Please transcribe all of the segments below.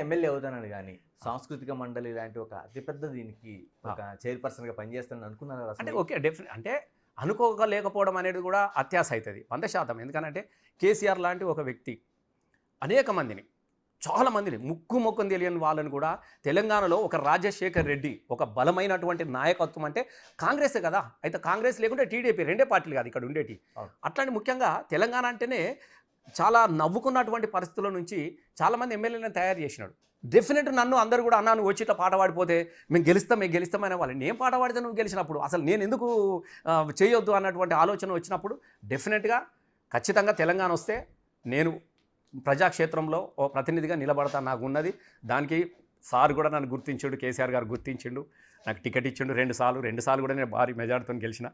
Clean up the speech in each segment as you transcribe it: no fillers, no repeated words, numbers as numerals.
MLA అవుతానని కానీ సాంస్కృతిక మండలి లాంటి ఒక అతిపెద్ద దీనికి ఒక చైర్పర్సన్గా పనిచేస్తానని అనుకున్నారా అంటే రసమయ్య? ఓకే డెఫినెట్ అంటే అనుకోలేకపోవడం అనేది కూడా అత్యాశ అవుతుంది 100%. ఎందుకంటే కేసీఆర్ లాంటి ఒక వ్యక్తి అనేక మందిని చాలా మందిని ముక్కుని తెలియని వాళ్ళని కూడా తెలంగాణలో ఒక రాజశేఖర్ రెడ్డి ఒక బలమైనటువంటి నాయకత్వం అంటే కాంగ్రెసే కదా. అయితే కాంగ్రెస్ లేకుంటే టీడీపీ రెండే పార్టీలు కాదు ఇక్కడ ఉండేటి. అట్లాంటి ముఖ్యంగా తెలంగాణ అంటేనే చాలా నవ్వుకున్నటువంటి పరిస్థితుల నుంచి చాలామంది ఎమ్మెల్యేలను తయారు చేసినాడు. డెఫినెట్ నన్ను అందరూ కూడా అన్నా నువ్వు వచ్చి ఇట్లా పాట పాడిపోతే మేము గెలుస్తామనే వాళ్ళు నేను పాట పాడితే నువ్వు గెలిచినప్పుడు అసలు నేను ఎందుకు చేయొద్దు అన్నటువంటి ఆలోచన వచ్చినప్పుడు డెఫినెట్గా ఖచ్చితంగా తెలంగాణ వస్తే నేను ప్రజాక్షేత్రంలో ఓ ప్రతినిధిగా నిలబడతా నాకు ఉన్నది. దానికి సార్ కూడా నన్ను గుర్తించాడు, కేసీఆర్ గారు గుర్తించిండు, నాకు టికెట్ ఇచ్చిండు 2 సార్లు కూడా నేను భారీ మెజార్టీతో గెలిచిన.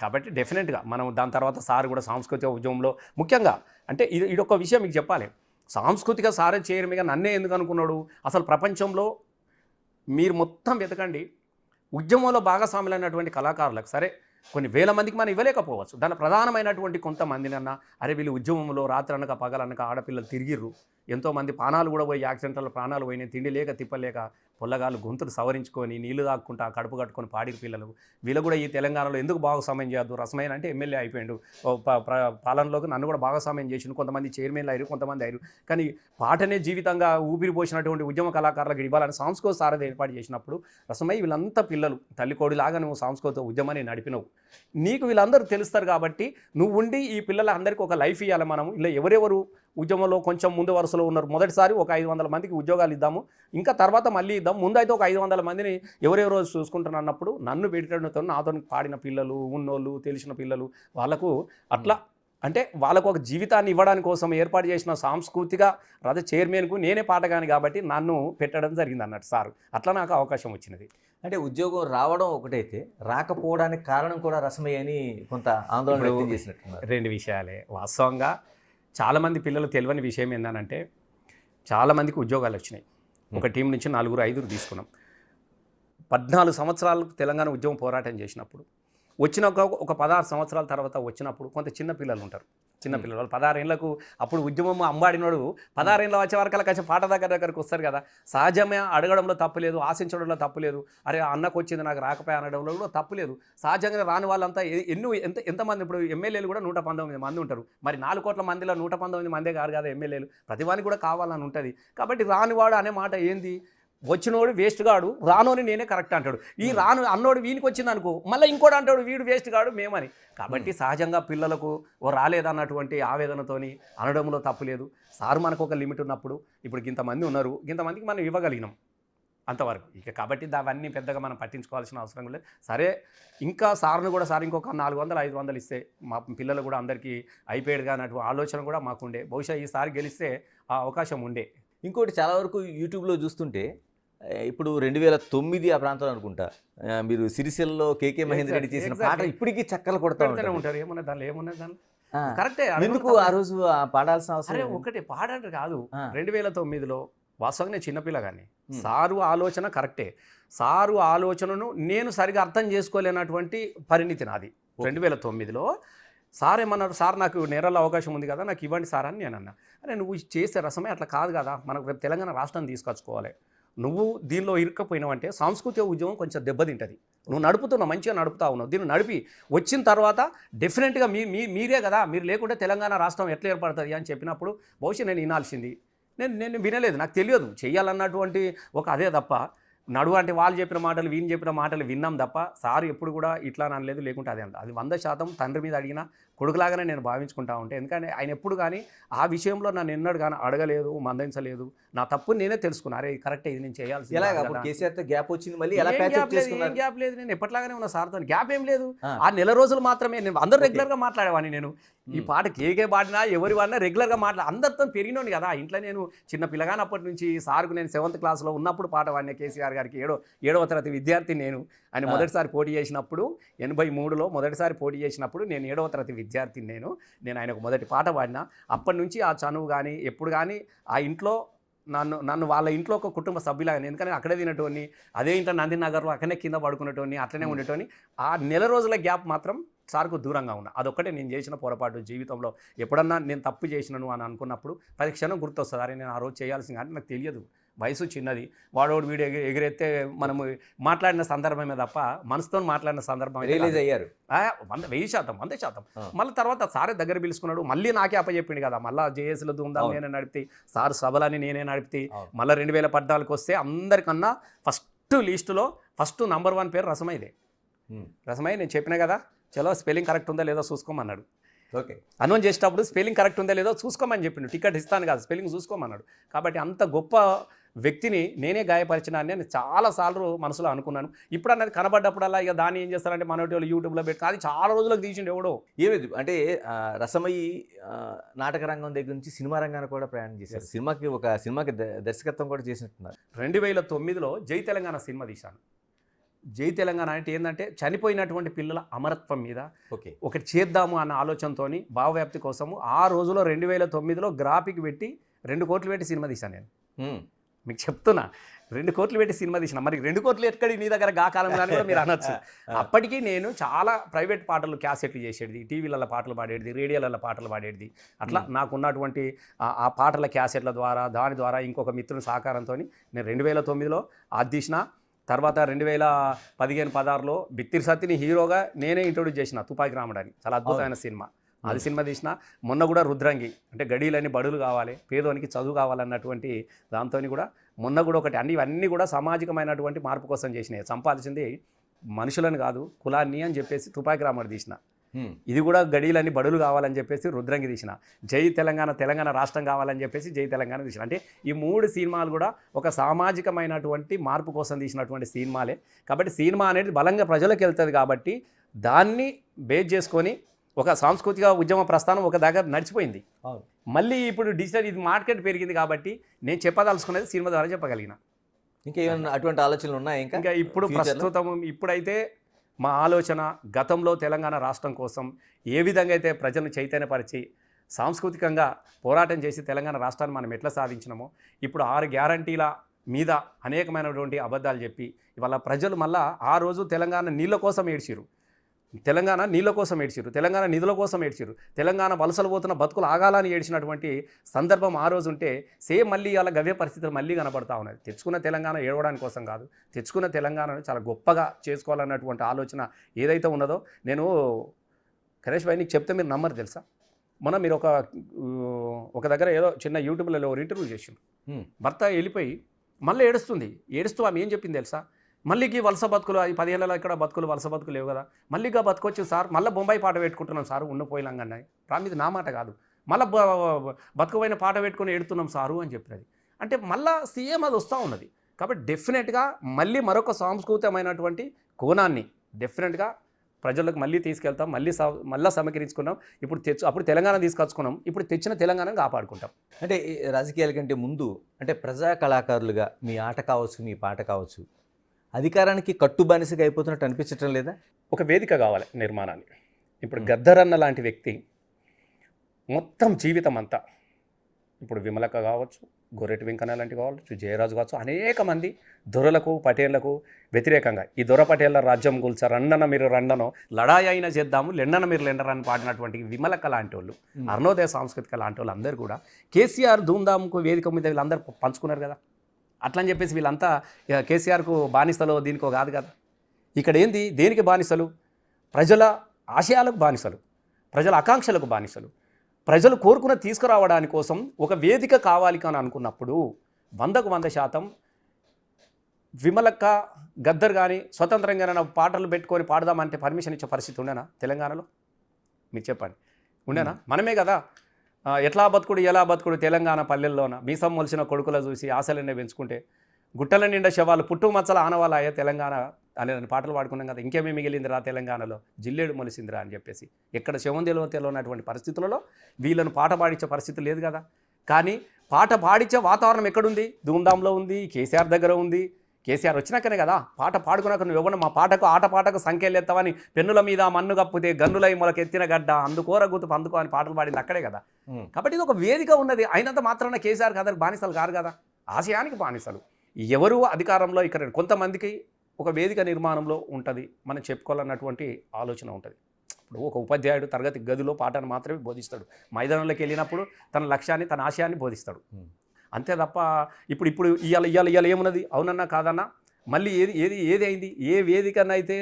కాబట్టి డెఫినెట్గా మనం దాని తర్వాత సార్ కూడా సాంస్కృతిక ఉద్యమంలో ముఖ్యంగా అంటే ఇదొక విషయం మీకు చెప్పాలి. సాంస్కృతిక సారే చైర్మన్గా నన్నే ఎందుకు అనుకున్నాడు అసలు ప్రపంచంలో మీరు మొత్తం వెతకండి. ఉద్యమంలో భాగస్వాములైనటువంటి కళాకారులకు సరే కొన్ని వేల మందికి మనం ఇవ్వలేకపోవచ్చు. దాని ప్రధానమైనటువంటి కొంతమందిని అన్న అరే వీళ్ళు ఉద్యమంలో రాత్రనక పగలనక ఆడపిల్లలు తిరిగిర్రు, ఎంతోమంది ప్రాణాలు కూడా పోయి యాక్సిడెంట్లలో ప్రాణాలు పోయినాయి, తిండి లేక తిప్పలేక పొల్లగాలు గొంతులు సవరించుకొని నీళ్లు తాక్కుంటా కడుపు కట్టుకొని పాడికి పిల్లలు వీళ్ళు కూడా ఈ తెలంగాణలో ఎందుకు భాగస్వామ్యం చేయొద్దు. రసమైన అంటే ఎమ్మెల్యే అయిపోయాడు, పాలనలోకి నన్ను కూడా భాగస్వామ్యం చేసిండు, కొంతమంది చైర్మన్లు అయ్యారు, కొంతమంది అయ్యారు. కానీ పాటనే జీవితంగా ఊపిరి పోసినటువంటి ఉద్యమ కళాకారులకు ఇవ్వాలని సాంస్కృతిక సారథి ఏర్పాటు చేసినప్పుడు రసమయ్య వీళ్ళంతా పిల్లలు తల్లికోడిలాగా నువ్వు సాంస్కృతిక ఉద్యమాన్ని నడిపినవు, నీకు వీళ్ళందరూ తెలుస్తారు కాబట్టి నువ్వు ఉండి ఈ పిల్లలందరికీ ఒక లైఫ్ ఇవ్వాలి. మనము ఇలా ఎవరెవరు ఉద్యమంలో కొంచెం ముందు వరుసలో ఉన్నారు మొదటిసారి ఒక 500 మందికి ఉద్యోగాలు ఇద్దాము, ఇంకా తర్వాత మళ్ళీ ఇద్దాం, ముందైతే ఒక 500 మందిని ఎవరెవరో చూసుకుంటాను అన్నప్పుడు నన్ను పెట్టడంతో నాతో పాడిన పిల్లలు ఉన్నోళ్ళు తెలిసిన పిల్లలు వాళ్ళకు అట్లా అంటే వాళ్ళకు ఒక జీవితాన్ని ఇవ్వడానికి కోసం ఏర్పాటు చేసిన సాంస్కృతిక రథ చైర్మన్కు నేనే పాటగాని కాబట్టి నన్ను పెట్టడం జరిగింది అన్నట్టు సార్. అట్లా నాకు అవకాశం వచ్చినది. అంటే ఉద్యోగం రావడం ఒకటైతే రాకపోవడానికి కారణం కూడా రసమయ్య అని కొంత ఆందోళన వ్యక్తం చేసినట్టున్నారు. 2 విషయాలే వాస్తవంగా. చాలామంది పిల్లలు తెలియని విషయం ఏంటంటే చాలామందికి ఉద్యోగాలు వచ్చినాయి. ఒక టీం నుంచి 4-5 తీసుకున్నాం. 14 సంవత్సరాలకు తెలంగాణ ఉద్యమం పోరాటం చేసినప్పుడు వచ్చిన ఒక 16 సంవత్సరాల తర్వాత వచ్చినప్పుడు కొంత చిన్న పిల్లలు ఉంటారు. చిన్నపిల్లలు వాళ్ళు 16 ఏళ్ళకు అప్పుడు ఉద్యమం అంబాడినోడు 16 ఏళ్ళ వచ్చే వరకు కొంచెం పాట దగ్గరికి వస్తారు కదా. సహజమే అడగడంలో తప్పులేదు, ఆశించడంలో తప్పులేదు. అరే అన్నకు వచ్చింది నాకు రాకపోయా అనడంలో కూడా తప్పులేదు. సహజంగా రాని వాళ్ళంతా ఎంతమంది ఇప్పుడు ఎమ్మెల్యేలు కూడా 119 మంది ఉంటారు. మరి 4 కోట్ల మందిలో 119 మందే కాదు కదా ఎమ్మెల్యేలు, ప్రతివానికి కూడా కావాలని ఉంటుంది. కాబట్టి రానివాడు అనే మాట ఏంది, వచ్చినోడు వేస్ట్ గాడు, రానోని నేనే కరెక్ట్ అంటాడు. ఈ రాను అన్నోడు వీనికి వచ్చింది అనుకో మళ్ళీ ఇంకోటి అంటాడు వీడు వేస్ట్ గాడు మేమని. కాబట్టి సహజంగా పిల్లలకు ఓ రాలేదన్నటువంటి ఆవేదనతోని అనడంలో తప్పు లేదు. సారు మనకు ఒక లిమిట్ ఉన్నప్పుడు ఇప్పుడు ఇంతమంది ఉన్నారు, ఇంతమందికి మనం ఇవ్వగలిగినాం అంతవరకు. ఇక కాబట్టి అవన్నీ పెద్దగా మనం పట్టించుకోవాల్సిన అవసరం లేదు. సరే ఇంకా సార్ను కూడా సార్ ఇంకొక 400-500 ఇస్తే మా పిల్లలు కూడా అందరికీ అయిపోయాడుగా అన్నట్టు ఆలోచన కూడా మాకుండే. బహుశా ఈసారి గెలిస్తే ఆ అవకాశం ఉండే. ఇంకోటి చాలా వరకు యూట్యూబ్లో చూస్తుంటే ఇప్పుడు 2009 ఆ ప్రాంతంలో అనుకుంటా మీరు సిరిసిల్లలో కేకే మహేందర్ రెడ్డి చేసిన పాట ఇప్పటికీ చక్కలు కొడతా ఉంటారు. ఏమన్నా దానిలో ఏమున్నది దానిలో కరెక్టే. ఎందుకు ఆ రోజు పాడాల్సిన అవసరం ఒకటి పాడంటే కాదు. 2009లో వాస్తవంగా నేను చిన్నపిల్లగాని సారు ఆలోచన కరెక్టే. సారు ఆలోచనను నేను సరిగా అర్థం చేసుకోలేనటువంటి పరిణితి నాది. 2009లో సార్ ఏమన్నారు, సార్ నాకు నేరాల అవకాశం ఉంది కదా నాకు ఇవ్వండి సార్ అని నేను అన్నా. అరే నువ్వు చేసే రసమే అట్లా కాదు కదా, మనకు రేపు తెలంగాణ రాష్ట్రాన్ని తీసుకొచ్చుకోవాలి, నువ్వు దీనిలో ఇరుక్కపోయినావంటే సాంస్కృతిక ఉద్యమం కొంచెం దెబ్బతింటుంది. నువ్వు నడుపుతున్నావు, మంచిగా నడుపుతా ఉన్నావు, దీన్ని నడిపి వచ్చిన తర్వాత డెఫినెట్గా మీరే కదా, మీరు లేకుంటే తెలంగాణ రాష్ట్రం ఎట్లా ఏర్పడుతుంది అని చెప్పినప్పుడు బహుశా నేను వినాల్సింది. నేను వినలేదు, నాకు తెలియదు చేయాలన్నటువంటి ఒక అదే తప్ప నడువు అంటే వాళ్ళు చెప్పిన మాటలు వీళ్ళు చెప్పిన మాటలు విన్నాం తప్ప సార్ ఎప్పుడు కూడా ఇట్లా అనలేదు. లేకుంటే అదే అది 100% తండ్రి మీద అడిగిన కొడుకులాగానే నేను భావించుకుంటా ఉంటే. ఎందుకంటే ఆయన ఎప్పుడు కానీ ఆ విషయంలో నన్ను ఎన్నడు కానీ అడగలేదు, మందలించలేదు. నా తప్పు నేనే తెలుసుకున్నా, అరే కరెక్టే ఇది నేను చేయాల్సి. కేసీఆర్తో గ్యాప్ వచ్చింది, మళ్ళీ ఏం గ్యాప్ లేదు, నేను ఎప్పటిలాగానే ఉన్న సార్తో గ్యాప్ ఏం లేదు. ఆ నెల రోజులు మాత్రమే నేను అందరూ రెగ్యులర్గా మాట్లాడేవాడిని. నేను ఈ పాట కేకే పాడినా ఎవరి వాడినా రెగ్యులర్గా అందరితో పెరిగినోని కదా. ఇంట్లో నేను చిన్న పిల్లగానప్పటి నుంచి సార్కు నేను 7th క్లాస్లో ఉన్నప్పుడు పాట పాడిన కేసీఆర్ గారికి 7వ తరగతి విద్యార్థి నేను. ఆయన మొదటిసారి పోటీ చేసినప్పుడు 83లో మొదటిసారి పోటీ చేసినప్పుడు నేను 7వ తరగతి విద్యార్థిని. నేను ఆయనకు మొదటి పాట పాడినా. అప్పటి నుంచి ఆ చనువు కానీ ఎప్పుడు కానీ ఆ ఇంట్లో నన్ను వాళ్ళ ఇంట్లో ఒక కుటుంబ సభ్యులాగా, ఎందుకంటే అక్కడే తినటోని, అదే ఇంట్లో నందినగర్లో అక్కడనే కింద పడుకునేటోని, అట్లనే ఉండేటోని. ఆ నెల రోజుల గ్యాప్ మాత్రం సార్కు దూరంగా ఉన్నా. అదొక్కటే నేను చేసిన పొరపాటు జీవితంలో. ఎప్పుడన్నా నేను తప్పు చేసినాను అని అనుకున్నప్పుడు ప్రతి క్షణం గుర్తొస్తుంది, అరే నేను ఆ రోజు చేయాల్సింది కానీ నాకు తెలియదు. వయసు చిన్నది, వాడోడు వీడియో ఎగిరెత్తే మనము మాట్లాడిన సందర్భమే తప్ప మనసుతో మాట్లాడిన సందర్భం రియలైజ్ అయ్యారు. 1000%, 100%. ఆ. మళ్ళీ తర్వాత సారే దగ్గర పిలుచుకున్నాడు, మళ్ళీ నాకే అప్పచెప్పిండు కదా, మళ్ళీ జేఏసీలో ధూమ్ధాం అవును. నేనే నడిపితే, సార్ సభలని నేనే నడిపితే, అవును. మళ్ళీ 2014 వస్తే అందరికన్నా ఫస్ట్ లిస్టులో ఫస్ట్ నంబర్ 1 పేరు రసమైదే. రసమై నేను చెప్పినా కదా, చలో స్పెల్లింగ్ కరెక్ట్ ఉందా లేదో చూసుకోమన్నాడు. ఓకే. అనౌన్స్ చేసేటప్పుడు స్పెల్లింగ్ కరెక్ట్ ఉందా లేదో చూసుకోమని చెప్పిండు, టికెట్ ఇస్తాను కాదు స్పెల్లింగ్ చూసుకోమన్నాడు. కాబట్టి అంత గొప్ప వ్యక్తిని నేనే గాయపరిచిన అని నేను చాలాసార్లు మనసులో అనుకున్నాను. ఇప్పుడు అన్నది కనబడ్డప్పుడల్లా ఇక దాన్ని ఏం చేస్తారంటే మనోటి వాళ్ళు యూట్యూబ్లో పెట్టి, అది చాలా రోజులకు తీసిండు ఎవడో. ఏమైంది అంటే రసమయి నాటక రంగం దగ్గర నుంచి సినిమా రంగాన్ని కూడా ప్రయాణం చేశారు. సినిమాకి దర్శకత్వం కూడా చేసినట్టున్నారు. 2009లో జై తెలంగాణ సినిమా తీశాను. జై తెలంగాణ అంటే ఏంటంటే చనిపోయినటువంటి పిల్లల అమరత్వం మీద ఓకే. ఒకటి చేద్దాము అన్న ఆలోచనతోని భావవ్యాప్తి కోసము ఆ రోజులో 2009లో గ్రాఫిక్ పెట్టి 2 కోట్లు పెట్టి సినిమా తీశాను నేను. మీకు చెప్తున్నా, 2 కోట్లు పెట్టి సినిమా తీసిన. మరి 2 కోట్లు ఎక్కడి నీ దగ్గర గా కాలం కానీ కూడా మీరు అనొచ్చు. అప్పటికి నేను చాలా ప్రైవేట్ పాటలు క్యాసెట్లు చేసేది, టీవీలలో పాటలు పాడేది, రేడియోలలో పాటలు పాడేది. అట్లా నాకున్నటువంటి ఆ పాటల క్యాసెట్ల ద్వారా దాని ద్వారా ఇంకొక మిత్రుని సహకారంతో నేను 2009లో అది తీసిన. తర్వాత 2015-16లో బిత్తిరి సత్తిని హీరోగా నేనే ఇంట్రొడ్యూస్ చేసిన తుపాకి రాముడు అని, చాలా అద్భుతమైన సినిమా. అది సినిమా తీసిన. మొన్న కూడా రుద్రంగి అంటే గడీలని బడులు కావాలి, పేదోనికి చదువు కావాలన్నటువంటి దాంతో కూడా మొన్న కూడా ఒకటి ఇవన్నీ కూడా సామాజికమైనటువంటి మార్పు కోసం చేసినాయి. చంపాల్సింది మనుషులను కాదు కులాన్ని అని చెప్పేసి తుపాకి రాముడు తీసిన. ఇది కూడా గడీలని బడులు కావాలని చెప్పేసి రుద్రంగి తీసిన. జై తెలంగాణ, తెలంగాణ రాష్ట్రం కావాలని చెప్పేసి జై తెలంగాణ తీసిన. అంటే ఈ 3 సినిమాలు కూడా ఒక సామాజికమైనటువంటి మార్పు కోసం తీసినటువంటి సినిమాలే. కాబట్టి సినిమా అనేది బలంగా ప్రజలకు వెళ్తుంది కాబట్టి దాన్ని బేస్ చేసుకొని ఒక సాంస్కృతిక ఉద్యమ ప్రస్థానం ఒక దగ్గర నడిచిపోయింది. మళ్ళీ ఇప్పుడు డిజిటల్ ఇది మార్కెట్ పెరిగింది కాబట్టి నేను చెప్పదలుచుకునేది సినిమా ద్వారా చెప్పగలిగిన. ఇంకా ఏమైనా అటువంటి ఆలోచనలు ఉన్నాయి? ఇంకా ఇప్పుడు ప్రస్తుతం ఇప్పుడైతే మా ఆలోచన గతంలో తెలంగాణ రాష్ట్రం కోసం ఏ విధంగా అయితే ప్రజలను చైతన్యపరిచి సాంస్కృతికంగా పోరాటం చేసి తెలంగాణ రాష్ట్రాన్ని మనం ఎట్లా సాధించినామో, ఇప్పుడు 6 గ్యారంటీల మీద అనేకమైనటువంటి అబద్ధాలు చెప్పి ఇవాళ ప్రజలు మళ్ళా ఆ రోజు తెలంగాణ నీళ్ళ కోసం ఏడ్చిరు, తెలంగాణ నీళ్ళ కోసం ఏడ్చిరు, తెలంగాణ నిధుల కోసం ఏడ్చిరు, తెలంగాణ వలసలు పోతున్న బతుకులు ఆగాలని ఏడ్చినటువంటి సందర్భం ఆ రోజు ఉంటే సేమ్ మళ్ళీ అలా గవ్య పరిస్థితులు మళ్ళీ కనబడతా ఉన్నాయి. తెచ్చుకున్న తెలంగాణ ఏడవడానికి కోసం కాదు, తెచ్చుకున్న తెలంగాణను చాలా గొప్పగా చేసుకోవాలన్నటువంటి ఆలోచన ఏదైతే ఉన్నదో, నేను కరేష్ భాయ్ నీకు చెప్తే మీరు నమ్మరు తెలుసా, మీరు ఒక దగ్గర ఏదో చిన్న యూట్యూబ్లో ఇంటర్వ్యూ చేసిండు. భర్త వెళ్ళిపోయి మళ్ళీ ఏడుస్తూ ఆమె ఏం చెప్పింది తెలుసా, మళ్ళీకి వలస బతుకులు, అది 10 ఏళ్ళలో ఇక్కడ బతుకులు వలస బతుకులు లేవు కదా, మళ్ళీగా బతుకొచ్చు సార్, మళ్ళీ బొంబాయి పాట పెట్టుకుంటున్నాం సార్, పోయిలాంగన్నాయి ఇది నా మాట కాదు, మళ్ళీ బతుకుపోయిన పాట పెట్టుకుని ఏడుతున్నాం సారు అని చెప్పినది. అంటే మళ్ళీ సీఎం అది వస్తూ ఉన్నది. కాబట్టి డెఫినెట్గా మళ్ళీ మరొక సాంస్కృతికమైనటువంటి కోణాన్ని డెఫినెట్గా ప్రజలకు మళ్ళీ తీసుకెళ్తాం, మళ్ళీ సమకరించుకున్నాం. అప్పుడు తెలంగాణ తీసుకొచ్చుకున్నాం, ఇప్పుడు తెచ్చిన తెలంగాణను కాపాడుకుంటాం. అంటే రాజకీయాల కంటే ముందు అంటే ప్రజా కళాకారులుగా మీ ఆట కావచ్చు, మీ పాట కావచ్చు, అధికారానికి కట్టుబానిసగా అయిపోతున్నట్టు అనిపించటం లేదా? ఒక వేదిక కావాలి నిర్మాణానికి. ఇప్పుడు గద్దరన్న లాంటి వ్యక్తి మొత్తం జీవితం అంతా, ఇప్పుడు విమలక్క కావచ్చు, గొర్రెటి వెంకన్న లాంటి కావచ్చు, జయరాజు కావచ్చు, అనేక మంది దొరలకు పటేళ్లకు వ్యతిరేకంగా ఈ దొర పటేళ్ల రాజ్యం కూల్చ రన్నన మీరు రండనో, లడాయి అయినా చేద్దాము లెండన మీరు లెండరని పాడినటువంటి విమలక్క లాంటి వాళ్ళు, అరుణోదయ సాంస్కృతిక లాంటి వాళ్ళు అందరూ కూడా కేసీఆర్ ధూమ్ధామ్కు వేదిక మీద వీళ్ళందరూ పంచుకున్నారు కదా. అట్లని చెప్పేసి వీళ్ళంతా కేసీఆర్కు బానిసలో దీనికో కాదు కదా. ఇక్కడ ఏంది, దేనికి బానిసలు? ప్రజల ఆశయాలకు బానిసలు, ప్రజల ఆకాంక్షలకు బానిసలు. ప్రజలు కోరుకున్న తీసుకురావడాని కోసం ఒక వేదిక కావాలి అని అనుకున్నప్పుడు 100% విమలక్క, గద్దర్ కానీ స్వతంత్రంగా పాటలు పెట్టుకొని పాడదామంటే పర్మిషన్ ఇచ్చే పరిస్థితి ఉండేనా తెలంగాణలో? మీరు చెప్పండి, ఉండేనా? మనమే కదా ఎట్లా బతుకుడు ఎలా బతుకుడు తెలంగాణ పల్లెల్లోన మీసం మొలిసిన కొడుకుల చూసి ఆశలనే పెంచుకుంటే గుట్టల నిండా శవాలు పుట్టు మచ్చల ఆనవాళ్ళయ్యా తెలంగాణ అనే పాటలు పాడుకున్నాం కదా. ఇంకేమీ మిగిలిందిరా తెలంగాణలో, జిల్లేడు మొలిసిందిరా అని చెప్పేసి. ఎక్కడ శవంతిలో ఉన్నటువంటి పరిస్థితులలో వీళ్ళను పాట పాడించే పరిస్థితి లేదు కదా. కానీ పాట పాడించే వాతావరణం ఎక్కడుంది? ధూమ్ధాంలో ఉంది, కేసీఆర్ దగ్గర ఉంది. కేసీఆర్ వచ్చినాకనే కదా పాట పాడుకున్నాక నువ్వు ఇవ్వను, మా పాటకు ఆట పాటకు సంఖ్యలు ఎత్తవని, పెన్నుల మీద మన్ను కప్పితే గన్నులై మొలకెత్తిన గడ్డ అందుకోర గుతుపు అందుకో అని పాటలు పాడింది అక్కడే కదా. కాబట్టి ఇది ఒక వేదిక ఉన్నది. అయినంత మాత్రాన కేసీఆర్ అందరికి బానిసలు కాదు కదా, ఆశయానికి బానిసలు. ఎవరు అధికారంలో ఇక్కడ కొంతమందికి ఒక వేదిక నిర్మాణంలో ఉంటుంది, మనం చెప్పుకోవాలన్నటువంటి ఆలోచన ఉంటుంది. ఇప్పుడు ఒక ఉపాధ్యాయుడు తరగతి గదిలో పాటను మాత్రమే బోధిస్తాడు, మైదానంలోకి వెళ్ళినప్పుడు తన లక్ష్యాన్ని తన ఆశయాన్ని బోధిస్తాడు. అంతే తప్ప ఇప్పుడు ఇవాళ ఏమున్నది అవునన్నా కాదన్నా మళ్ళీ ఏది అయింది ఏ వేదికన్నా అయితే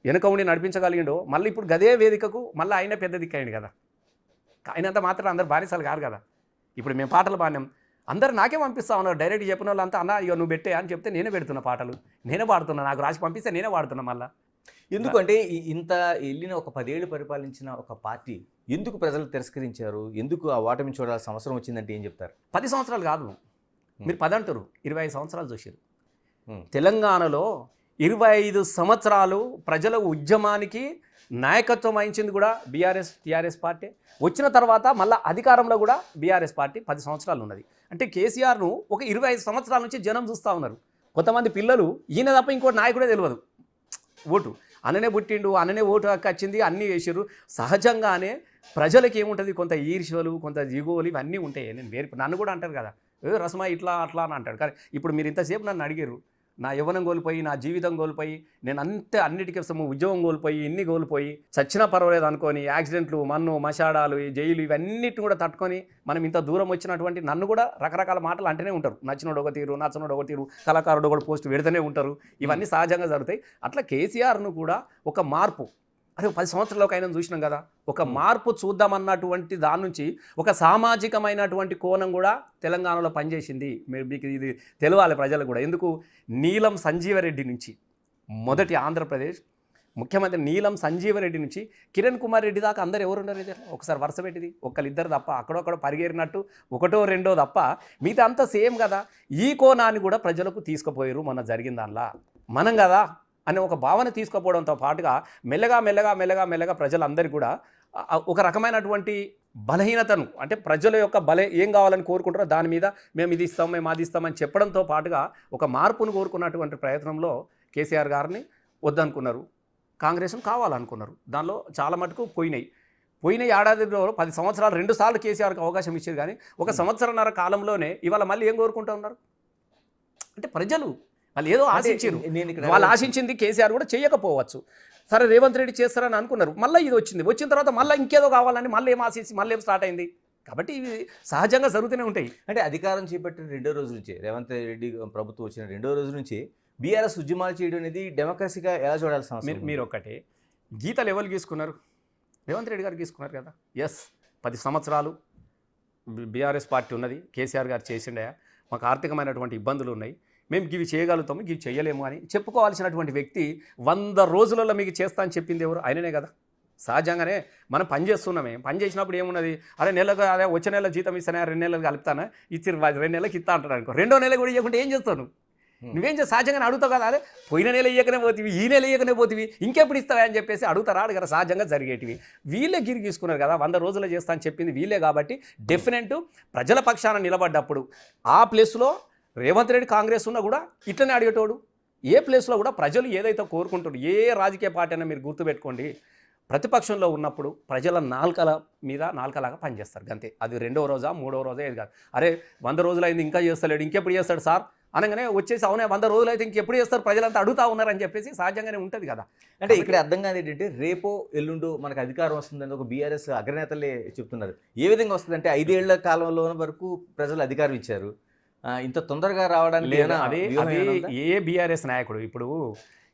వెనుక ఉండి నడిపించగలిగిండో మళ్ళీ ఇప్పుడు గదే వేదికకు మళ్ళీ ఆయన పెద్ద దిక్కయింది కదా. ఆయనంత మాత్రం అందరు బానిసలు కాదు కదా. ఇప్పుడు మేము పాటలు పాడినాం, అందరు నాకే పంపిస్తా ఉన్నారు డైరెక్ట్ చెప్పిన వాళ్ళంతా, అన్న ఇక నువ్వు పెట్టే అని చెప్తే నేనే పెడుతున్న పాటలు, నేనే పాడుతున్నా, నాకు రాసి పంపిస్తే నేనే పాడుతున్నా. మళ్ళీ ఎందుకంటే ఇంత వెళ్ళిన ఒక 10 ఏళ్ళు పరిపాలించిన ఒక పార్టీ ఎందుకు ప్రజలు తిరస్కరించారు, ఎందుకు ఆ ఓటమి చూడాల్సిన అవసరం వచ్చిందంటే ఏం చెప్తారు? 10 సంవత్సరాలు కాదు, మీరు 10 అంటారు, 25 సంవత్సరాలు చూసారు. తెలంగాణలో 25 సంవత్సరాలు ప్రజల ఉద్యమానికి నాయకత్వం వహించింది కూడా టీఆర్ఎస్ పార్టీ. వచ్చిన తర్వాత మళ్ళీ అధికారంలో కూడా బీఆర్ఎస్ పార్టీ 10 సంవత్సరాలు ఉన్నది. అంటే కేసీఆర్ను ఒక 25 సంవత్సరాల నుంచి జనం చూస్తూ ఉన్నారు. కొంతమంది పిల్లలు ఈయన తప్ప ఇంకోటి నాయకుడే తెలియదు. ఓటు అననే పుట్టిండు, అననే ఓటు హక్కు వచ్చింది, అన్నీ చేసారు. సహజంగానే ప్రజలకి ఏముంటుంది, కొంత ఈర్ష్యలు, కొంత దిగువలు ఇవన్నీ ఉంటాయి. నన్ను కూడా అంటారు కదా, రసమా ఇట్లా అట్లా అని అంటాడు. కానీ ఇప్పుడు మీరు ఇంతసేపు నన్ను అడిగారు, నా యవ్వనం కోల్పోయి, నా జీవితం కోల్పోయి, నేను అన్నిటికీ ఉద్యోగం కోల్పోయి, ఇన్ని కోల్పోయి చచ్చినా పర్వాలేదు అనుకొని యాక్సిడెంట్లు, మన్ను మషాడాలు, ఈ జైలు ఇవన్నిటిని కూడా తట్టుకొని మనం ఇంత దూరం వచ్చినటువంటి నన్ను కూడా రకరకాల మాటలు అంటూనే ఉంటారు. నచ్చినోడు ఒక తీరు, నచ్చనోడు ఒక తీరు, కళాకారుడు ఒకటి పోస్ట్ పెడుతూనే ఉంటారు. ఇవన్నీ సహజంగా జరుగుతాయి. అట్లా కేసీఆర్ను కూడా ఒక మార్పు, అరే 10 సంవత్సరాలకు అయినా చూసినాం కదా, ఒక మార్పు చూద్దామన్నటువంటి దాని నుంచి ఒక సామాజికమైనటువంటి కోణం కూడా తెలంగాణలో పనిచేసింది. మీకు ఇది తెలవాలి ప్రజలకు కూడా. ఎందుకు, నీలం సంజీవరెడ్డి నుంచి మొదటి ఆంధ్రప్రదేశ్ ముఖ్యమంత్రి నీలం సంజీవరెడ్డి నుంచి కిరణ్ కుమార్ రెడ్డి దాకా అందరు ఎవరు ఉన్నారు? ఒకసారి వరుస పెట్టింది, ఒకళ్ళిద్దరు తప్ప, అక్కడొక్కడ పరిగెరినట్టు ఒకటో రెండో తప్ప మిగతా అంతా సేమ్ కదా. ఈ కోణాన్ని కూడా ప్రజలకు తీసుకుపోయారు మొన్న జరిగిన దానిలా. మనం కదా అనే ఒక భావన తీసుకుపోవడంతో పాటుగా మెల్లగా ప్రజలందరికీ కూడా ఒక రకమైనటువంటి బలహీనతను, అంటే ప్రజల యొక్క ఏం కావాలని కోరుకుంటారో దాని మీద మేము ఇది ఇస్తాం, మేము అది ఇస్తామని చెప్పడంతో పాటుగా ఒక మార్పును కోరుకున్నటువంటి ప్రయత్నంలో కేసీఆర్ గారిని వద్దనుకున్నారు, కాంగ్రెస్ను కావాలనుకున్నారు. దానిలో చాలా మటుకు పోయిన ఏడాదిలో 10 సంవత్సరాలు 2 సార్లు కేసీఆర్కి అవకాశం ఇచ్చేది. కానీ ఒక సంవత్సరన్నర కాలంలోనే ఇవాళ మళ్ళీ ఏం కోరుకుంటూ ఉన్నారు అంటే ప్రజలు వాళ్ళు ఏదో ఆశించారు. వాళ్ళు ఆశించింది కేసీఆర్ కూడా చేయకపోవచ్చు. సరే రేవంత్ రెడ్డి చేస్తారని అనుకున్నారు, మళ్ళీ ఇది వచ్చిన తర్వాత మళ్ళీ ఇంకేదో కావాలని మళ్ళీ ఏం ఆశించి మళ్ళీ ఏం స్టార్ట్ అయింది. కాబట్టి ఇవి సహజంగా జరుగుతూనే ఉంటాయి. అంటే అధికారం చేపట్టిన 2వ రోజు నుంచి, రేవంత్ రెడ్డి ప్రభుత్వం వచ్చిన 2వ రోజు నుంచి బీఆర్ఎస్ ఉద్యమాలు చేయడం అనేది డెమోక్రసీగా ఎలా చూడాల్సిన అవసరం? మీరు ఒక్కటే గీతలు ఎవరు గీసుకున్నారు? రేవంత్ రెడ్డి గారు గీసుకున్నారు కదా. 10 సంవత్సరాలు బీఆర్ఎస్ పార్టీ ఉన్నది, కేసీఆర్ గారు చేసిండే, మాకు ఆర్థికమైనటువంటి ఇబ్బందులు ఉన్నాయి, మేము ఇవి చేయగలుగుతాము, ఇవి చేయలేము అని చెప్పుకోవాల్సినటువంటి వ్యక్తి 100 రోజులలో మీకు చేస్తా అని చెప్పింది ఎవరు? ఆయననే కదా. సహజంగానే మనం పని చేస్తున్నామే, పని చేసినప్పుడు ఏమున్నది, అరే నెలకు అదే వచ్చే నెల జీతం ఇస్తానే, 2 నెలలు కలుపుతానా, ఇచ్చి 2 నెలలకు ఇస్తా అంటాడు అనుకో, 2వ నెల కూడా ఇవ్వకుంటే ఏం చేస్తావు నువ్వేం చేస్తావు? సహజంగానే అడుగుతావు కదా, అరే పోయిన నెల ఇయ్యకనే పోతివి, ఈ నెల ఇయ్యకనే పోతివి, ఇంకెప్పుడు ఇస్తావా అని చెప్పేసి అడుగుతారా? అడగరా? సహజంగా జరిగేటివి. వీళ్ళే గిరి తీసుకున్నారు కదా, 100 రోజులు చేస్తా అని చెప్పింది వీళ్ళే. కాబట్టి డెఫినెట్ ప్రజల పక్షాన నిలబడ్డప్పుడు ఆ ప్లేస్లో రేవంత్ రెడ్డి కాంగ్రెస్ ఉన్నా కూడా ఇట్లనే అడిగేటోడు. ఏ ప్లేస్లో కూడా ప్రజలు ఏదైతే కోరుకుంటారు, ఏ రాజకీయ పార్టీ అయినా మీరు గుర్తుపెట్టుకోండి, ప్రతిపక్షంలో ఉన్నప్పుడు ప్రజల నాలుకలాగా పనిచేస్తారు అంతే. అది 2వ రోజా 3వ రోజా ఏది కాదు. అరే 100 రోజులు అయింది ఇంకా చేస్తలేడు, ఇంకెప్పుడు చేస్తాడు సార్ అనగానే వచ్చేసి అవునే 100 రోజులు అయితే ఇంకెప్పుడు చేస్తారు ప్రజలంతా అడుగుతా ఉన్నారని చెప్పేసి సహజంగానే ఉంటుంది కదా. అంటే ఇక్కడ అర్థం కాదు ఏంటంటే, రేపో ఎల్లుండో మనకు అధికారం వస్తుందని ఒక బీఆర్ఎస్ అగ్రనేతలే చెప్తున్నారు. ఏ విధంగా వస్తుందంటే 5 ఏళ్ల కాలంలో వరకు ప్రజలు అధికారం ఇచ్చారు, ఇంత తొందరగా రావడానికి అదే ఏ బీఆర్ఎస్ నాయకుడు ఇప్పుడు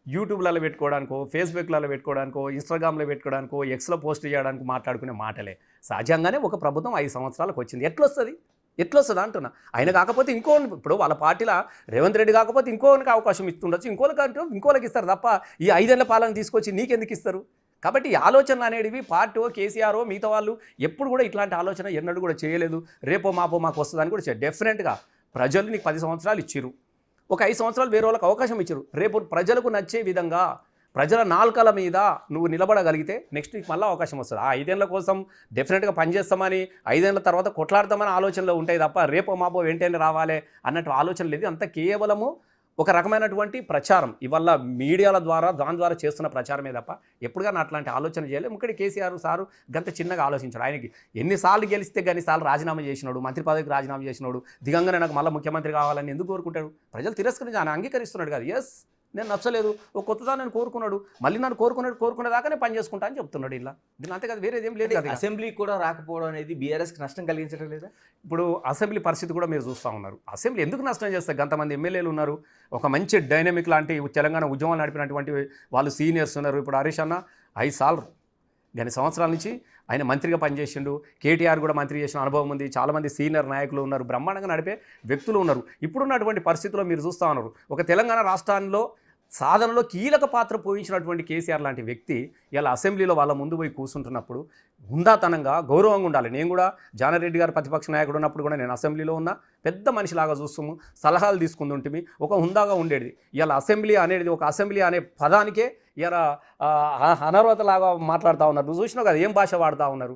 యూట్యూబ్లలో పెట్టుకోవడానికో, ఫేస్బుక్లలో పెట్టుకోవడానికో, ఇన్స్టాగ్రామ్లో పెట్టుకోవడానికో, ఎక్స్లో పోస్ట్ చేయడానికి మాట్లాడుకునే మాటలే. సహజంగానే ఒక ప్రభుత్వం 5 సంవత్సరాలకు వచ్చింది, ఎట్లొస్తుంది అంటున్నా. ఆయన కాకపోతే ఇప్పుడు వాళ్ళ పార్టీలో రేవంత్ రెడ్డి కాకపోతే ఇంకోనికి అవకాశం ఇస్తుండొచ్చు, ఇంకోళ్ళకి ఇస్తారు తప్ప ఈ 5 ఏళ్ల పాలన తీసుకొచ్చి నీకెందుకు ఇస్తారు? కాబట్టి ఈ ఆలోచనలు అనేటివి పార్టీ కేసీఆర్ మిగతా వాళ్ళు ఎప్పుడు కూడా ఇట్లాంటి ఆలోచన ఎన్నడూ కూడా చేయలేదు. రేపో మాపో మాకు వస్తుందని కూడా డెఫినెట్గా ప్రజలు నీకు 10 సంవత్సరాలు ఇచ్చారు, ఒక 5 సంవత్సరాలు వేరే వాళ్ళకి అవకాశం ఇచ్చారు. రేపు ప్రజలకు నచ్చే విధంగా ప్రజల నాలుకల మీద నువ్వు నిలబడగలిగితే నెక్స్ట్ నీకు మళ్ళీ అవకాశం వస్తుంది. ఆ 5 ఏళ్ల కోసం డెఫినెట్గా పనిచేస్తామని, 5 ఏళ్ల తర్వాత కొట్లాడతామని ఆలోచనలో ఉంటాయి తప్ప రేపో మాపో వెంటనే రావాలి అన్నట్టు ఆలోచన లేదు. అంత కేవలము ఒక రకమైనటువంటి ప్రచారం, ఇవల్ల మీడియాల ద్వారా దాని ద్వారా చేస్తున్న ప్రచారమే తప్ప ఎప్పుడుగా అట్లాంటి ఆలోచన చేయలేదు. ముఖ్యంగా కేసీఆర్ సారు గంత చిన్నగా ఆలోచించాడు. ఆయనకి ఎన్నిసార్లు గెలిస్తే ఎన్నిసార్లు రాజీనామా చేసినాడు, మంత్రి పదవికి రాజీనామా చేసినాడు, దిగంగానే నాకు మళ్ళీ ముఖ్యమంత్రి కావాలని ఎందుకు కోరుకుంటాడు? ప్రజలు తిరస్కరించి ఆయన అంగీకరిస్తున్నాడు కదా. నేను నచ్చలేదు, ఒక కొత్తదా నేను కోరుకున్నాడు, మళ్ళీ నన్ను కోరుకునేదాకా నేను పని చేసుకుంటా అని చెప్తున్నాడు. ఇలా దీని అంతే కదా, వేరేది ఏం లేదు కదా. అసెంబ్లీ కూడా రాకపోవడం అనేది బీఆర్ఎస్కి నష్టం కలిగించడం లేదా? ఇప్పుడు అసెంబ్లీ పరిస్థితి కూడా మీరు చూస్తూ ఉన్నారు. అసెంబ్లీ ఎందుకు నష్టం చేస్తారు? కొంతమంది ఎమ్మెల్యేలు ఉన్నారు, ఒక మంచి డైనమిక్ లాంటి తెలంగాణ ఉద్యమాలు నడిపినటువంటి వాళ్ళు సీనియర్స్ ఉన్నారు. ఇప్పుడు హరీష్ అన్న 5 సార్లు కొన్ని సంవత్సరాల నుంచి ఆయన మంత్రిగా పనిచేసిండు. కేటీఆర్ కూడా మంత్రి చేసిన అనుభవం ఉంది. చాలామంది సీనియర్ నాయకులు ఉన్నారు, బ్రహ్మాండంగా నడిపే వ్యక్తులు ఉన్నారు. ఇప్పుడున్నటువంటి పరిస్థితుల్లో మీరు చూస్తూ ఉన్నారు, ఒక తెలంగాణ రాష్ట్రాల్లో సాధనలో కీలక పాత్ర పోయించినటువంటి కేసీఆర్ లాంటి వ్యక్తి ఇలా అసెంబ్లీలో వాళ్ళ ముందు పోయి కూర్చుంటున్నప్పుడు హుందాతనంగా గౌరవంగా ఉండాలి. నేను కూడా జానారెడ్డి గారు ప్రతిపక్ష నాయకుడు ఉన్నప్పుడు కూడా నేను అసెంబ్లీలో ఉన్న పెద్ద మనిషిలాగా చూస్తాము, సలహాలు తీసుకుంటుంటిమి, ఒక హుందాగా ఉండేది. ఇలా అసెంబ్లీ అనేది, ఒక అసెంబ్లీ అనే పదానికే ఇలా అనర్హతలాగా మాట్లాడుతూ ఉన్నారు. నువ్వు చూసినావు కదా ఏం భాష వాడుతూ ఉన్నారు,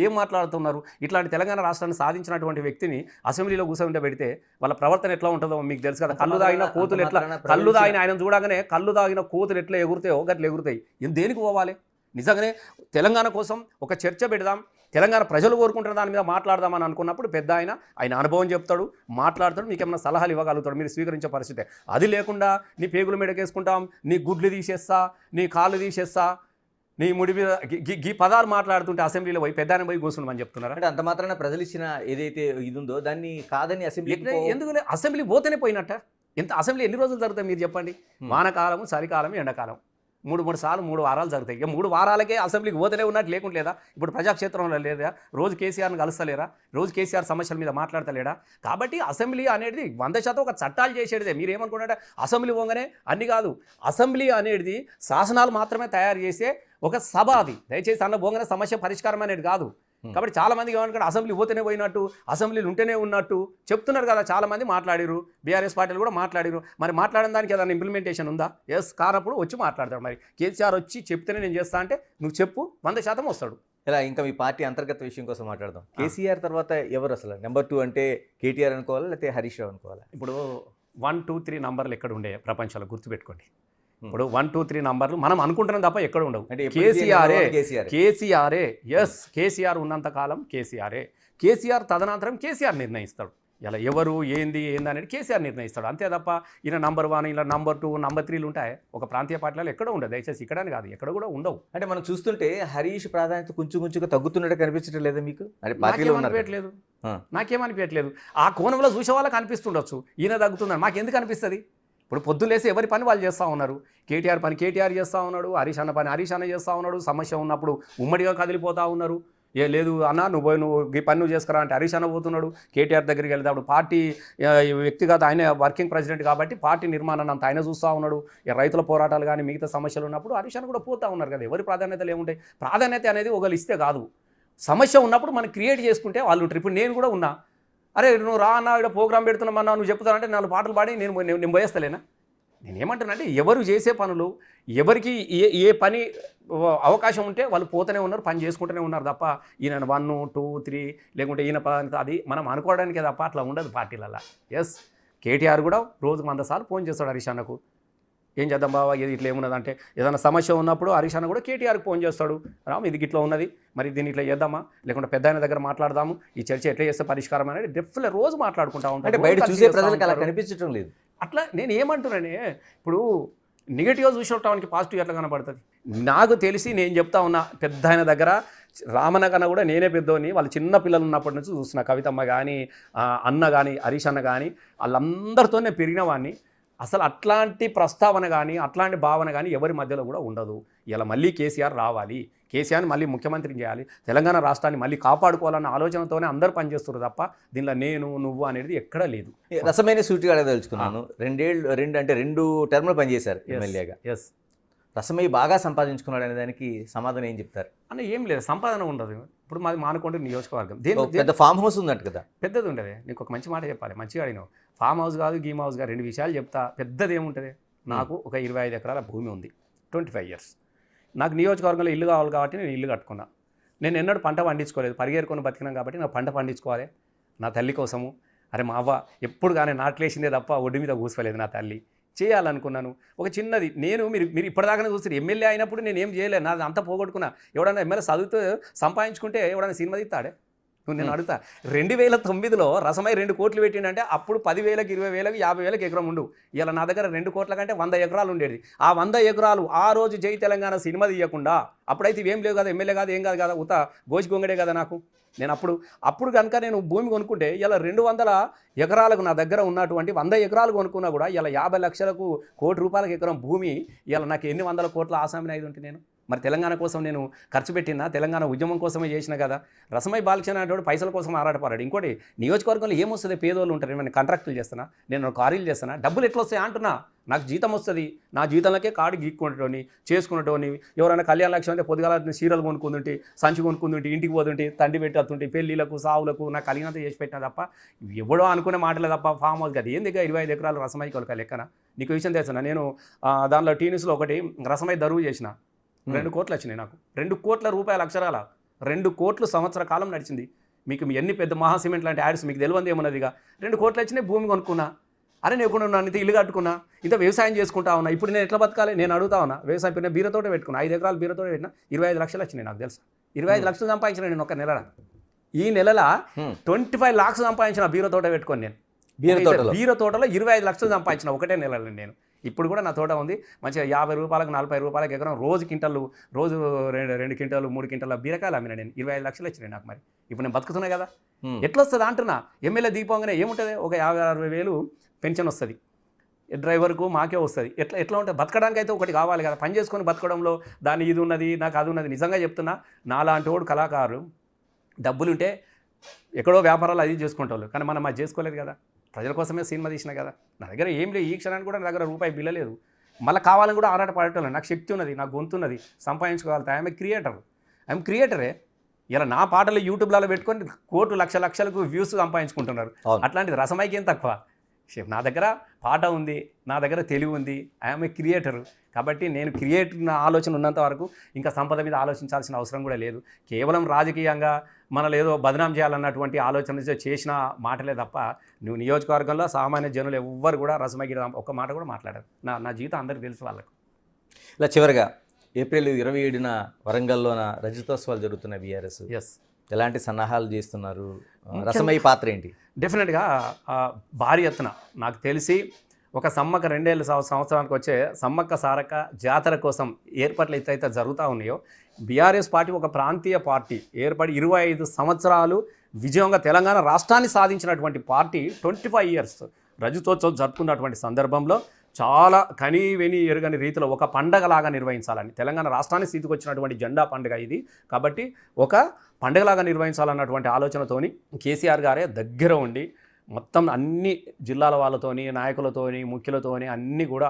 ఏం మాట్లాడుతున్నారు. ఇట్లాంటి తెలంగాణ రాష్ట్రాన్ని సాధించినటువంటి వ్యక్తిని అసెంబ్లీలో కూర్చొని పెడితే వాళ్ళ ప్రవర్తన ఎట్లా ఉంటుందో మీకు తెలుసు కదా. కళ్ళు తాగిన ఆయన చూడగానే కళ్ళు తాగిన కోతులు ఎట్లా ఎగురుతాయో గట్ల ఎగురుతాయి. దేనికి పోవాలి? నిజంగానే తెలంగాణ కోసం ఒక చర్చ పెడదాం, తెలంగాణ ప్రజలు కోరుకుంటున్న దాని మీద మాట్లాడదామని అనుకున్నప్పుడు పెద్ద ఆయన అనుభవం చెప్తాడు, మాట్లాడతాడు, మీకు ఏమైనా సలహాలు ఇవ్వగలుగుతాడు, మీరు స్వీకరించే పరిస్థితి. అది లేకుండా నీ పేగుల మీదకేసుకుంటాం, నీ గుడ్లు తీసేస్తా, నీ కాళ్ళు తీసేస్తా, నీ ముడి మీద గీ పదాలు మాట్లాడుతుంటే అసెంబ్లీలో పోయి పెద్ద పోయి కూర్చుండమని చెప్తున్నారు. అంటే అంత మాత్రాన ప్రజలు ఇచ్చిన ఏదైతే ఇది ఉందో దాన్ని కాదని అసెంబ్లీ ఎందుకు అసెంబ్లీ పోతేనే పోయినట్ట. ఇంత అసెంబ్లీ ఎన్ని రోజులు జరుగుతాయి మీరు చెప్పండి? వానకాలము, చలికాలం, ఎండాకాలం, 3 సార్లు 3 వారాలు జరుగుతాయి. ఇక 3 వారాలకే అసెంబ్లీకి పోతేనే ఉన్నట్టు లేకుండా ఇప్పుడు ప్రజాక్షేత్రంలో లేదా? రోజు కేసీఆర్ని కలుస్తలేరా? రోజు కేసీఆర్ సమస్యల మీద మాట్లాడతలేడా? కాబట్టి అసెంబ్లీ అనేది 100% ఒక చట్టాలు చేసేదే. మీరు ఏమనుకుంటే అసెంబ్లీ పోగానే అన్ని కాదు. అసెంబ్లీ అనేది శాసనాలు మాత్రమే తయారు చేసే ఒక సభ. అది దయచేసి అన్న పోగానే సమస్య పరిష్కారం అనేది కాదు. కాబట్టి చాలామంది ఏమనుకుంటే అసెంబ్లీ పోతేనే పోయినట్టు, అసెంబ్లీలు ఉంటేనే ఉన్నట్టు చెప్తున్నారు కదా. చాలామంది మాట్లాడిరు, బీఆర్ఎస్ పార్టీలు కూడా మాట్లాడిరు. మరి మాట్లాడిన దానికి ఏదైనా ఇంప్లిమెంటేషన్ ఉందా? ఎస్ కానప్పుడు వచ్చి మాట్లాడతాడు. మరి కేసీఆర్ వచ్చి చెప్తేనే నేను చేస్తా అంటే నువ్వు చెప్పు, 100% వస్తాడు. ఇలా ఇంకా మీ పార్టీ అంతర్గత విషయం కోసం మాట్లాడదాం. కేసీఆర్ తర్వాత ఎవరు అసలు నెంబర్ 2 అంటే కేటీఆర్ అనుకోవాలా లేకపోతే హరీష్ రావు అనుకోవాలా? ఇప్పుడు 1, 2, 3 నంబర్లు ఎక్కడ ఉండే ప్రపంచంలో గుర్తుపెట్టుకోండి. ఇప్పుడు 1, 2, 3 నంబర్లు మనం అనుకుంటున్నాం తప్ప ఎక్కడ ఉండవు. కేసీఆరే. ఎస్, కేసీఆర్ ఉన్నంత కాలం కేసీఆర్ తదనంతరం కేసీఆర్ నిర్ణయిస్తాడు. ఇలా ఎవరు ఏంది అనేది కేసీఆర్ నిర్ణయిస్తాడు. అంతే తప్ప ఈయన నంబర్ 1, ఇలా నంబర్ 2, నంబర్ 3లు ఉంటాయి ఒక ప్రాంతీయ పార్టీలలో. ఎక్కడ ఉండదు. దయచేసి ఇక్కడని కాదు, ఎక్కడ కూడా ఉండవు. అంటే మనం చూస్తుంటే హరీష్ ప్రాధాన్యత కొంచెంగా తగ్గుతున్నట్టు కనిపించడం లేదా మీకు? నాకేమనిపించట్లేదు. ఆ కోణంలో చూసే వాళ్ళకి అనిపిస్తుండొచ్చు ఈయన తగ్గుతుందని. మాకెందుకు అనిపిస్తుంది? ఇప్పుడు పొద్దులేసి ఎవరి పని వాళ్ళు చేస్తూ ఉన్నారు. కేటీఆర్ పని కేటీఆర్ చేస్తూ ఉన్నాడు, హరీష్ అన్న పని హరీష్ అన్న చేస్తూ ఉన్నాడు. సమస్య ఉన్నప్పుడు ఉమ్మడిగా కదిలిపోతూ ఉన్నారు. లేదు అన్న నువ్వు ఈ పని నువ్వు చేసుకురా అంటే హరీష్ అన్న పోతున్నాడు. కేటీఆర్ దగ్గరికి వెళ్తాడు. పార్టీ వ్యక్తిగత ఆయన వర్కింగ్ ప్రెసిడెంట్ కాబట్టి పార్టీ నిర్మాణాన్ని అంత ఆయన చూస్తూ ఉన్నాడు. రైతుల పోరాటాలు కానీ మిగతా సమస్యలు ఉన్నప్పుడు హరీష్ అన్న కూడా పోతూ ఉన్నారు కదా. ఎవరి ప్రాధాన్యతలు ఏముంటాయి? ప్రాధాన్యత అనేది ఒకళ్ళు ఇస్తే కాదు, సమస్య ఉన్నప్పుడు మనం క్రియేట్ చేసుకుంటే వాళ్ళు ఉంటారు. ఇప్పుడు నేను కూడా ఉన్నా, అరే నువ్వు రా అన్న ఇక్కడ ప్రోగ్రామ్ పెడుతున్నామన్నా, నువ్వు చెప్తానంటే 4 పాటలు పాడి నేను పోయేస్తలేనా? నేనేమంటానంటే ఎవరు చేసే పనులు, ఎవరికి ఏ పని అవకాశం ఉంటే వాళ్ళు పోతూనే ఉన్నారు, పని చేసుకుంటూనే ఉన్నారు తప్ప ఈయన 1, 2, 3 లేకుంటే ఈయన అది మనం అనుకోవడానికే తప్ప అట్లా ఉండదు పార్టీలలో. ఎస్, కేటీఆర్ కూడా రోజుకు 100 సార్లు ఫోన్ చేస్తాడు హరీష్ అన్నకు. ఏం చేద్దాం బాబా, ఇది ఇట్లా ఏమున్నదంటే ఏదైనా సమస్య ఉన్నప్పుడు హరీష్ అన్న కూడా కేటీఆర్కి ఫోన్ చేస్తాడు. రామ్ ఇది ఇట్లా ఉన్నది, మరి దీన్ని ఇట్లా చేద్దామా, లేకుంటే పెద్ద ఆయన దగ్గర మాట్లాడదాము, ఈ చర్చ ఎట్లా చేస్తే పరిష్కారం అనేది డెఫినెట్ రోజు మాట్లాడుకుంటా ఉంటాం. అంటే బయట చూసే ప్రజలకు అలా కనిపించడం లేదు. అట్లా నేను ఏమంటున్నానే, ఇప్పుడు నెగిటివ్గా చూసేటానికి పాజిటివ్ ఎట్లా కనబడుతుంది? నాకు తెలిసి నేను చెప్తా ఉన్నా, పెద్ద ఆయన దగ్గర రామన్న కన్నా కూడా నేనే పెద్దోని. వాళ్ళు చిన్న పిల్లలు ఉన్నప్పటి నుంచి చూస్తున్నా. కవితమ్మ కానీ, అన్న కానీ, హరీష్ అన్న కానీ, వాళ్ళందరితో నేను పెరిగిన వాడిని. అసలు అట్లాంటి ప్రస్తావన కానీ అట్లాంటి భావన కానీ ఎవరి మధ్యలో కూడా ఉండదు. ఇలా మళ్ళీ కేసీఆర్ రావాలి, కేసీఆర్ని మళ్ళీ ముఖ్యమంత్రిని చేయాలి, తెలంగాణ రాష్ట్రాన్ని మళ్ళీ కాపాడుకోవాలన్న ఆలోచనతోనే అందరూ పనిచేస్తున్నారు తప్ప దీనిలో నేను నువ్వు అనేది ఎక్కడా లేదు. రసమైన సూటిగా అడగదలుచుకున్నాను. 2 టర్మ్లు పనిచేశారు ఎమ్మెల్యేగా. ఎస్, రసమయ్య బాగా సంపాదించుకున్నాడు అనే దానికి సమాధానం ఏం చెప్తారు? అంటే ఏం లేదు, సంపాదన ఉండదు. ఇప్పుడు మాది మానకొండ నియోజకవర్గం, పెద్ద ఫామ్ హౌస్ ఉందంట కదా. పెద్దది ఉండదు. నీకు ఒక మంచి మాట చెప్పాలి, మంచిగా అడిగినావు. ఫామ్ హౌస్ కాదు, గీమ్ హౌస్ కాదు, 2 విషయాలు చెప్తా. పెద్దది ఏముంటుంది? నాకు ఒక 25 ఎకరాల భూమి ఉంది, 25 years. నాకు నియోజకవర్గంలో ఇల్లు కావాలి కాబట్టి నేను ఇల్లు కట్టుకున్నా. నేను ఎన్నడూ పంట పండించుకోలేదు, పరిగెరుకొని బతికినాం కాబట్టి నాకు పంట పండించుకోవాలి నా తల్లి కోసము. అరే మా అవ్వ ఎప్పుడు కానీ నాట్లేసిందే తప్ప ఒడ్డు మీద కూసుకోలేదు నా తల్లి. చేయాలనుకున్నాను ఒక చిన్నది. మీరు ఇప్పటిదాకానే చూస్తారు, ఎమ్మెల్యే అయినప్పుడు నేను ఏం చేయలేదు, నాది అంతా పోగొట్టుకున్నా. ఎవడన్నా ఎమ్మెల్యే చదువుతూ సంపాదించుకుంటే ఎవడన్నా సినిమా తీస్తాడే? నేను అడుగుతా 2009లో రసమై 2 కోట్లు పెట్టిండంటే అప్పుడు 10,000కి 20,000కి 50,000కి ఎకరం ఉండు. ఇలా నా దగ్గర 2 కోట్ల కంటే 100 ఎకరాలు ఉండేది. ఆ 100 ఎకరాలు ఆ రోజు జై తెలంగాణ సినిమా తీయకుండా అప్పుడైతే ఇవేం లేవు కదా, ఎమ్మెల్యే కాదు, ఏం కాదు కదా, ఉత గోచి గొంగడే కదా నాకు. నేను అప్పుడు కనుక నేను భూమి కొనుక్కుంటే ఇలా 200 ఎకరాలకు నా దగ్గర ఉన్నటువంటి 100 ఎకరాలు కొనుక్కున్నా కూడా ఇలా 50 లక్షలకు కోటి రూపాయలకు ఎకరం భూమి ఇలా నాకు ఎన్ని వందల కోట్ల ఆసామిని అయి ఉంటే నేను మరి తెలంగాణ కోసం నేను ఖర్చు పెట్టినా, తెలంగాణ ఉద్యమం కోసమే చేసిన కదా. రసమై బాలకృష్ణ అనేవాడు పైసల కోసం ఆరాటపడాడు. ఇంకోటి నియోజకవర్గంలో ఏమొస్తుంది, పేదోళ్ళు ఉంటారు, నేను కాంట్రాక్టులు చేస్తానా, నేను కారీలు చేస్తానా, డబ్బులు ఎట్లా వస్తాయి అంటున్నా. నాకు జీతం వస్తుంది, నా జీతంలోకే కార్డు గీక్కుంటోని చేసుకునేటోని. ఎవరైనా కళ్యాణ లక్ష్యం అంటే పొద్దుగాల చీరలు కొనుక్కుంటుంటే, సంచి కొనుక్కుంటుంటే, ఇంటికి పోతుంటే, తండ్రి పెట్టి వస్తుంటే, పెళ్ళిళ్ళకు సావులకు నాకు కలిగినంత చేసి పెట్టినా తప్ప ఎవడో అనుకునే మాటలే తప్ప ఫామ్ హౌస్ కదా. ఏంది 25 ఎకరాలు రసమై కొలక లెక్కన. నీకు విషయం తెలుసా, నేను దానిలో టీనిస్లో ఒకటి రసమై దరువు చేసిన 2 కోట్లు వచ్చినాయి నాకు. 2 కోట్ల రూపాయల అక్షరాల 2 కోట్లు సంవత్సర కాలం నడిచింది. మీకు ఎన్ని పెద్ద మహాసిమెంట్ లాంటి యాడ్స్ మీకు తెలియదు ఏమన్నదిగా. 2 కోట్లు వచ్చినాయి, భూమి కొనుక్కున్నా. అరే నేను ఎక్కడ ఇంత ఇల్లు కట్టుకున్నా, ఇంత వ్యవసాయం చేసుకుంటా ఉన్నా. ఇప్పుడు నేను ఎట్లా బతకాలి, నేను అడుగుతా ఉన్నా. వ్యవసాయం పెట్టిన బీరతోట పెట్టుకున్నా, 5 ఎకరాలు బీరతోట పెట్టిన 25 లక్షలు వచ్చినాయి నాకు తెలుసా. 25 లక్షలు సంపాదించిన నేను ఒక నెల. ఈ నెలల 25 lakhs సంపాదించిన బీరతోట పెట్టుకొని నేను. బీర తోటలో 25 లక్షలు సంపాదించిన ఒకటే నెలలో నేను. ఇప్పుడు కూడా నా తోట ఉంది, మంచిగా 50 రూపాయలకు 40 రూపాయలకు ఎకరం, రోజు 2 క్వింటాలు 3 క్వింటాల బీరకాయలు అమ్మిన నేను. 25 లక్షలు వచ్చినాయి నాకు. మరి ఇప్పుడు నేను బతుకుతున్నా కదా. ఎట్లా వస్తుంది అంటున్నా. ఎమ్మెల్యే దీపంగానే ఏముంటుంది, ఒక 50-60 వేలు పెన్షన్ వస్తుంది, డ్రైవర్కు మాకే వస్తుంది. ఎట్లా ఉంటుంది, బతకడానికి అయితే ఒకటి కావాలి కదా. పని చేసుకొని బతకడంలో దాని ఇది ఉన్నది, నాకు అది ఉన్నది. నిజంగా చెప్తున్నా, నాలాంటి వాడు కళాకారులు డబ్బులుంటే ఎక్కడో వ్యాపారాలు అది చేసుకుంటారు, కానీ మనం అది చేసుకోలేదు కదా. ప్రజల కోసమే సినిమా తీసిన కదా. నా దగ్గర ఏం లేదు, ఈ క్షణానికి కూడా నా దగ్గర రూపాయి బిల్ల లేదు. మళ్ళీ కావాలని కూడా ఆరాట పడటం. నాకు శక్తి ఉన్నది, నాకు గొంతు ఉన్నది, సంపాదించుకోగలుగుతా. ఐఎమ్ క్రియేటరే. ఇలా నా పాటలు యూట్యూబ్లలో పెట్టుకొని కోట్లు లక్షలకు వ్యూస్ సంపాదించుకుంటున్నారు. అట్లాంటిది రసమైకి ఏం తక్కువ. నా దగ్గర పాట ఉంది, నా దగ్గర తెలివి ఉంది, ఐఎమ్ ఏ క్రియేటర్. కాబట్టి నేను క్రియేటర్ ఆలోచన ఉన్నంత వరకు ఇంకా సంపద మీద ఆలోచించాల్సిన అవసరం కూడా లేదు. కేవలం రాజకీయంగా మనలో ఏదో బదనాం చేయాలన్నటువంటి ఆలోచన చేసిన మాటలే తప్ప నువ్వు నియోజకవర్గంలో సామాన్య జనులు ఎవ్వరు కూడా రసమగిరి ఒక్క మాట కూడా మాట్లాడారు. నా జీవితం అందరికీ తెలుసు వాళ్ళకు. ఇలా చివరిగా ఏప్రిల్ 27న వరంగల్లోన రజతోత్సవాలు జరుగుతున్నాయి బీఆర్ఎస్. ఎస్. ఎలాంటి సన్నాహాలు చేస్తున్నారు, రసమై పాత్ర ఏంటి? డెఫినెట్గా భారీ ఎత్తున నాకు తెలిసి ఒక సమ్మక్క 2 సంవత్సరానికి వచ్చే సమ్మక్క సారక్క జాతర కోసం ఏర్పాట్లు అయితే జరుగుతూ ఉన్నాయో, బీఆర్ఎస్ పార్టీ ఒక ప్రాంతీయ పార్టీ ఏర్పడి 25 సంవత్సరాలు విజయంగా తెలంగాణ రాష్ట్రాన్ని సాధించినటువంటి పార్టీ 25 years రజతోత్సవం జరుపుకున్నటువంటి సందర్భంలో చాలా కనీవెని ఎరుగని రీతిలో ఒక పండగలాగా నిర్వహించాలని, తెలంగాణ రాష్ట్రాన్ని స్థితికి వచ్చినటువంటి జెండా పండుగ ఇది. కాబట్టి ఒక పండుగలాగా నిర్వహించాలన్నటువంటి ఆలోచనతోని కేసీఆర్ గారే దగ్గర ఉండి మొత్తం అన్ని జిల్లాల వాళ్ళతోని, నాయకులతోని, ముఖ్యులతోని అన్నీ కూడా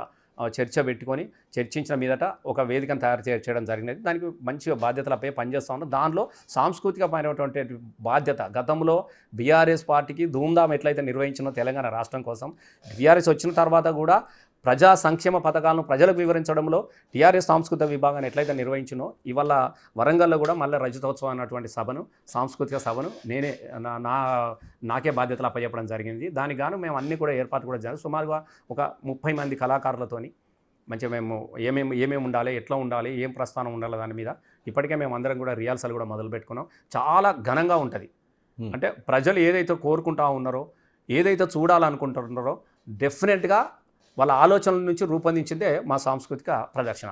చర్చ పెట్టుకొని చర్చించిన మీదట ఒక వేదికను తయారు చేయడం జరిగినది. దానికి మంచి బాధ్యతలపై పనిచేస్తూ ఉన్నాం. దానిలో సాంస్కృతికమైనటువంటి బాధ్యత గతంలో బీఆర్ఎస్ పార్టీకి ధూమ్ధామ్ ఎట్లయితే నిర్వహించినో తెలంగాణ రాష్ట్రం కోసం, బీఆర్ఎస్ వచ్చిన తర్వాత కూడా ప్రజా సంక్షేమ పథకాలను ప్రజలకు వివరించడంలో టీఆర్ఎస్ సాంస్కృతిక విభాగాన్ని ఎట్లయితే నిర్వహించినో, ఇవాళ వరంగల్లో కూడా మళ్ళీ రజతోత్సవం అన్నటువంటి సభను, సాంస్కృతిక సభను నాకే బాధ్యతలు అప్పచెప్పడం జరిగింది. దానికి గాను మేము అన్నీ కూడా ఏర్పాటు కూడా జరిగింది. సుమారుగా ఒక 30 మంది కళాకారులతోని మంచిగా మేము ఏమేమి ఉండాలి, ఎట్లా ఉండాలి, ఏం ప్రస్థానం ఉండాలి దాని మీద ఇప్పటికే మేము అందరం కూడా రిహార్సల్ కూడా మొదలు పెట్టుకున్నాం. చాలా ఘనంగా ఉంటుంది. అంటే ప్రజలు ఏదైతే కోరుకుంటా ఉన్నారో, ఏదైతే చూడాలనుకుంటున్నారో డెఫినెట్గా వాళ్ళ ఆలోచనల నుంచి రూపొందించిందే మా సాంస్కృతిక ప్రదర్శన.